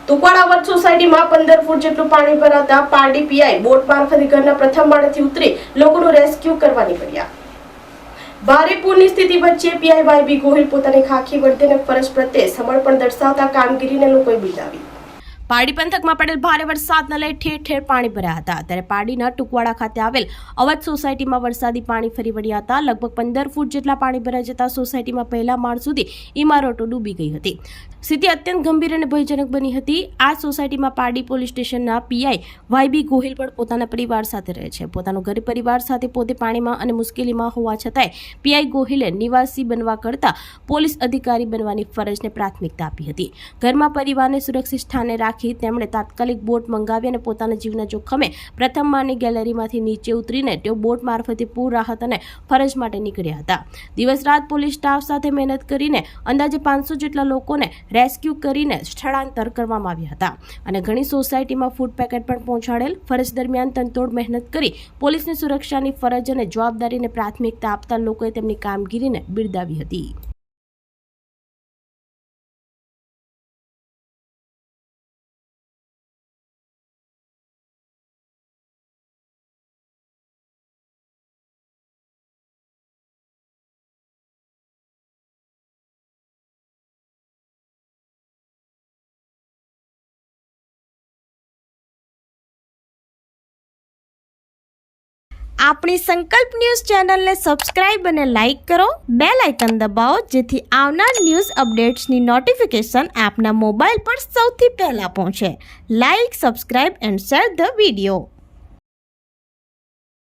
તુકવાડા વટ સોસાયટીમાં 15 ફૂટ જેટલું પાણી ભરાતા પારડી પીઆઈ બોટ મારફતે ઘરના પ્રથમ માળેથી ઉતરી લોકોનું રેસ્ક્યુ કરવા નીકળ્યા। ભારે પૂરની સ્થિતિ વચ્ચે પીઆઈ વાયબી ગોહિલ પોતાની ખાખી વર્દીને ફરજ પ્રત્યે સમર્પણ દર્શાવતા કામગીરીને લોકોએ બિરદાવી। પારડી પંથકમાં પડેલ ભારે વરસાદને લઈ ઠેર ઠેર પાણી ભર્યા હતા, ત્યારે પારડીના ટુકવાડા ખાતે આવેલ અવધ સોસાયટીમાં વરસાદી પાણી ફરી વળ્યા હતા। લગભગ 15 ફૂટ જેટલા પાણી ભરાઈ જતા સોસાયટીમાં પહેલા માળ સુધી ઇમારતો ડૂબી ગઈ હતી। સ્થિતિ અત્યંત ગંભીર અને ભયજનક બની હતી। આ સોસાયટીમાં પારડી પોલીસ સ્ટેશનના પીઆઈ વાયબી ગોહિલ પણ પોતાના પરિવાર સાથે રહે છે। પોતાનો ઘર પરિવાર સાથે પોતે પાણીમાં અને મુશ્કેલીમાં હોવા છતાંય પીઆઈ ગોહિલે નિવાસી બનવા કરતાં પોલીસ અધિકારી બનવાની ફરજને પ્રાથમિકતા આપી હતી। ઘરમાં પરિવારને સુરક્ષિત સ્થાને રાખી તેમણે તાત્કાલિક બોટ મંગાવી અને પોતાના જીવના જોખમે પ્રથમ માળની ગેલેરીમાંથી નીચે ઉતરીને તેઓ બોટ મારફતે પૂર રાહત અને ફરજ માટે નીકળ્યા હતા। દિવસ રાત પોલીસ સ્ટાફ સાથે મહેનત કરીને અંદાજે 500 જેટલા લોકોને રેસ્ક્યુ કરીને સ્થળાંતર કરવામાં આવ્યા હતા અને ઘણી સોસાયટીમાં ફૂડ પેકેટ પણ પહોંચાડેલ। ફરજ દરમિયાન તનતોડ મહેનત કરી પોલીસની સુરક્ષાની ફરજ અને જવાબદારીને પ્રાથમિકતા આપતા લોકોએ તેમની કામગીરીને બિરદાવી હતી। આપણી સંકલ્પ ન્યૂઝ ચેનલને સબસ્ક્રાઇબ અને લાઇક કરો, બેલ આઇકન દબાવો જેથી આવનાર ન્યૂઝ અપડેટ્સની નોટિફિકેશન આપના મોબાઈલ પર સૌથી પહેલા પહોંચે। Like, subscribe and share the video.